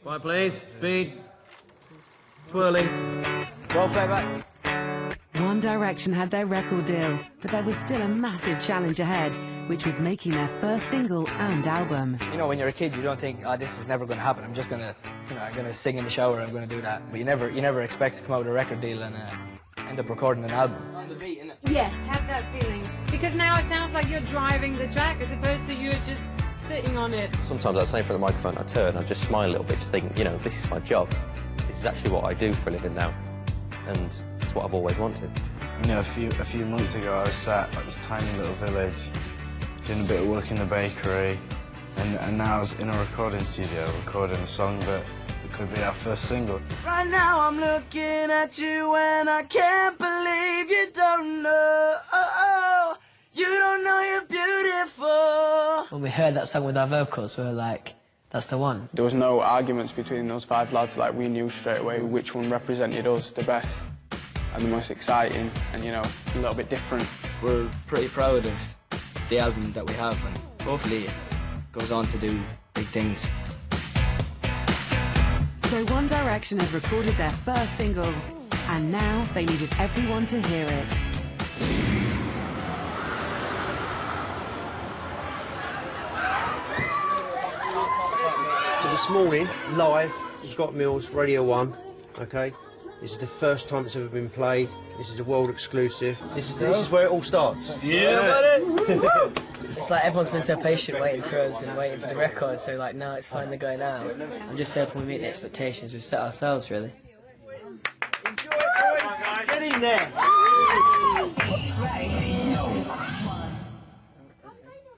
Quiet, please. Speed. Twirling. Roll playback. One Direction had their record deal, but there was still a massive challenge ahead, which was making their first single and album. You know, when you're a kid, you don't think, oh, this is never going to happen. I'm just going to, I'm going to sing in the shower, I'm going to do that. But you never expect to come out with a record deal and end up recording an album. On the beat, innit? Yeah, have that feeling. Because now it sounds like you're driving the track as opposed to you're just sitting on it. Sometimes I say for the microphone, I turn, I just smile a little bit, just think, you know, this is my job. This is actually what I do for a living now. And it's what I've always wanted. You know, a few months ago I was sat at this tiny little village doing a bit of work in the bakery, and now I was in a recording studio recording a song that could be our first single. Right now I'm looking at you and I can't believe you don't know. You don't know you're beautiful. When we heard that song with our vocals, we were like, that's the one. There was no arguments between those 5 lads, like we knew straight away which one represented us the best and the most exciting and, you know, a little bit different. We're pretty proud of the album that we have, and hopefully it goes on to do big things. So One Direction had recorded their first single, and now they needed everyone to hear it. So this morning, live, Scott Mills, Radio 1, okay? This is the first time it's ever been played. This is a world exclusive. This is where it all starts. Yeah, buddy! It's like everyone's been so patient waiting for us and waiting for the record, so like now it's finally going out. I'm just hoping we meet the expectations we've set ourselves, really. Enjoy it, boys! Get in there!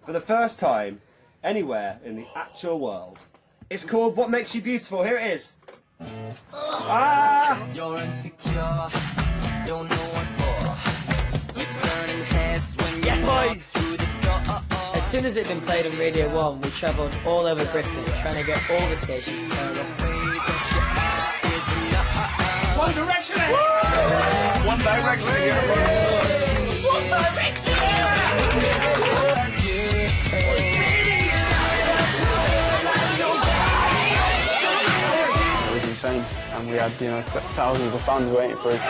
For the first time, anywhere in the actual world. It's called What Makes You Beautiful. Here it is. Ah! You're insecure, don't know what for. You're turning heads when you walk through the door. As soon as it had been played on Radio 1, we travelled all over Britain trying to get all the stations to carry it. One Direction! One Direction! One Direction! It was insane, and we had, you know, thousands of fans waiting for it.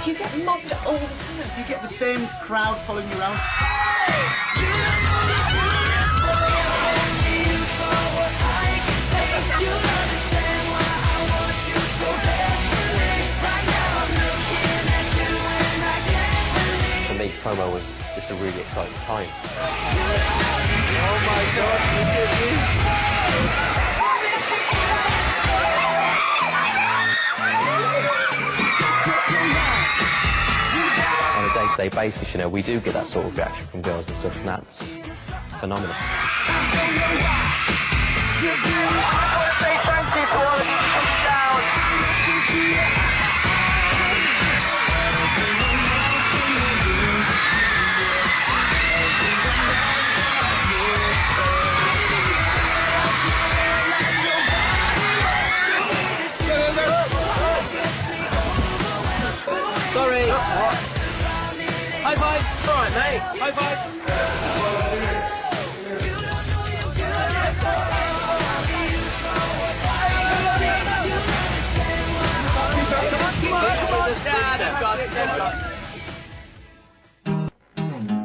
Do you get mobbed all the time? You get the same crowd following you around. For me, promo was just a really exciting time. Oh my God, look at this! On a day-to-day basis, you know, we do get that sort of reaction from girls and stuff, and that's phenomenal. Sorry. High five. All right, mate. High five.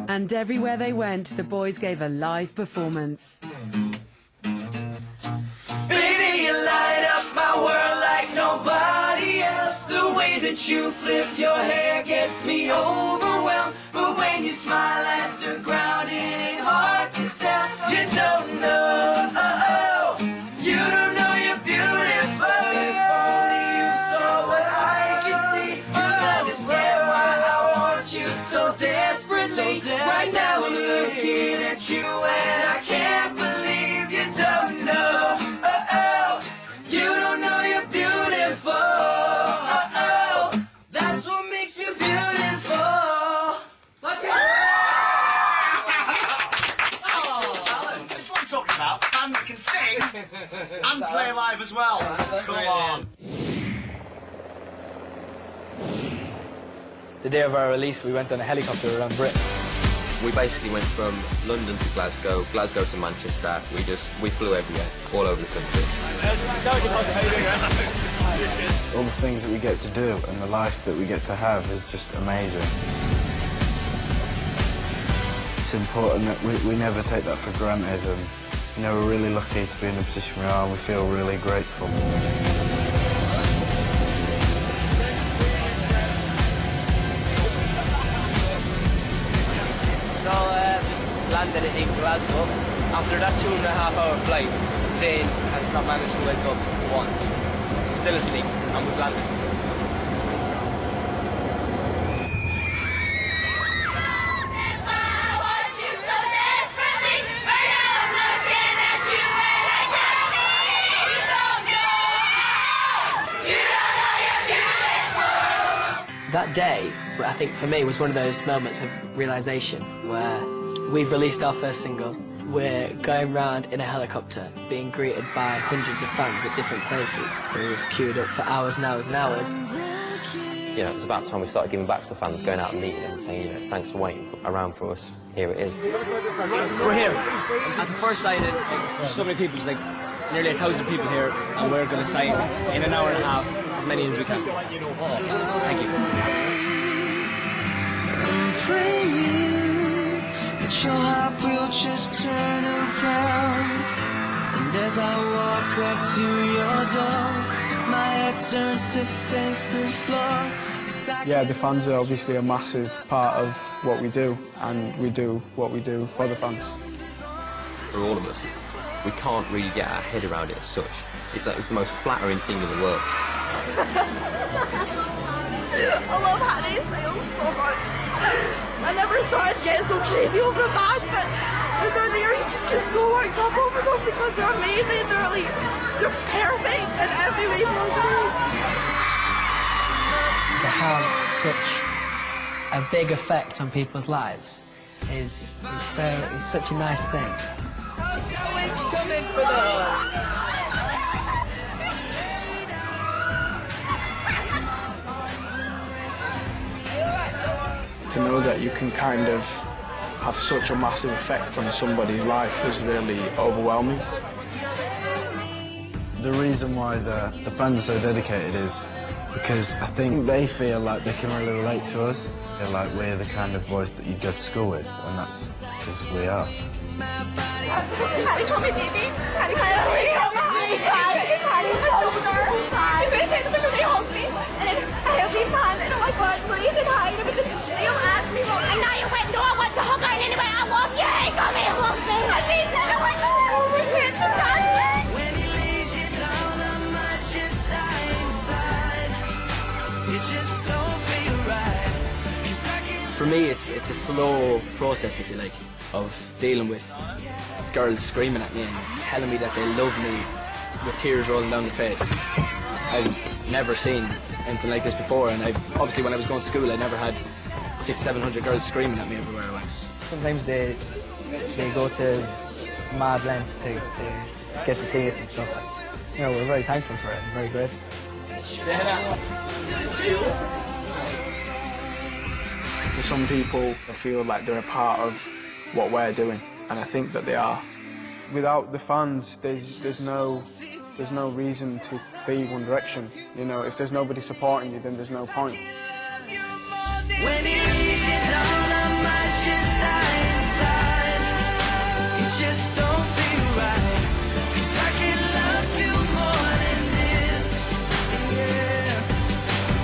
And everywhere they went, the boys gave a live performance. Baby, you light up my world like nobody else. The way that you flip your hair gets me overwhelmed. But when you smile at the ground, it ain't hard to tell. You don't know, you don't know you're beautiful. If only you saw what I can see, you'll understand why I want you so desperately. Right now I'm looking at you and I can't believe you don't know. You don't know you're beautiful. That's what makes you beautiful. Let's hear it. That's what I'm talking about. Bands can sing and play live as well. Come on. The day of our release, we went on a helicopter around Britain. We basically went from London to Glasgow, Glasgow to Manchester. We flew everywhere, all over the country. All the things that we get to do and the life that we get to have is just amazing. It's important that we never take that for granted, and you know, we're really lucky to be in the position we are, and we feel really grateful. So just landed in Glasgow. After that 2.5-hour flight, Zayn has not managed to wake up once. He's still asleep, and we've landed. That day, I think for me, was one of those moments of realisation where we've released our first single, we're going round in a helicopter, being greeted by hundreds of fans at different places, and we've queued up for hours and hours and hours. You know, it was about time we started giving back to the fans, going out and meeting them and saying, you know, thanks for waiting around for us. Here it is. We're here at the first signing. There's so many people, there's like nearly 1,000 people here, and we're going to sign in an hour and a half as many as we can. Thank you. I'm praying that your heart will just turn around, and as I walk up to your door, my head turns to face the floor. Yeah, the fans are obviously a massive part of what we do, and we do what we do for the fans. For all of us, we can't really get our head around it as such. It's like it's the most flattering thing in the world. I love Hannah Styles so much. I never thought I'd get so crazy over a band, but when they're there, you just get so worked up over them because they're amazing. They're perfect in every way possible. To have such a big effect on people's lives is such a nice thing. To know that you can kind of have such a massive effect on somebody's life is really overwhelming. The reason why the fans are so dedicated is because I think they feel like they can really relate to us. They're like, we're the kind of boys that you'd go to school with, and that's because we are. Hattie, call me baby. Hattie, call me baby. It's Hattie, my shoulder. She couldn't take the picture, she holds me. And then I have these hands, and oh my god, please say hi. And they don't ask me. I know you went, no, I want to hug her, and anyway, I love you. Hey, come here, love me. I need to know what you're over here. When he lays you down, I might just die inside. You just don't feel right. For me, it's a slow process, if you like, of dealing with girls screaming at me and telling me that they love me with tears rolling down their face. I've never seen anything like this before, and obviously when I was going to school I never had 600-700 girls screaming at me everywhere I went. Sometimes they go to mad lengths to get to see us and stuff. You know, we're very thankful for it and very grateful. For some people, they feel like they're a part of what we're doing, and I think that they are. Without the fans, there's no reason to be One Direction. You know, if there's nobody supporting you, then there's no point. When he lays you down, I might just die inside. You just don't feel right. 'Cause I can love you more than this. Yeah.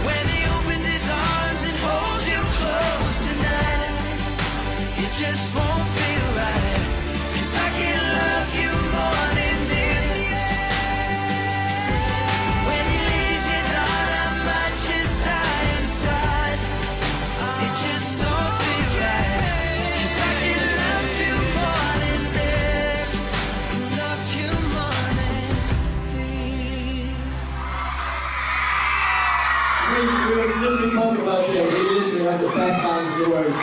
When he opens his arms and holds you close tonight, you just won't feel right. 'Cause I can love you more than this. When he lays you down, I might just die inside. You just don't feel right. 'Cause I can love you more than this. Love you more than this. We literally talk about it. We literally have the best fans in the world.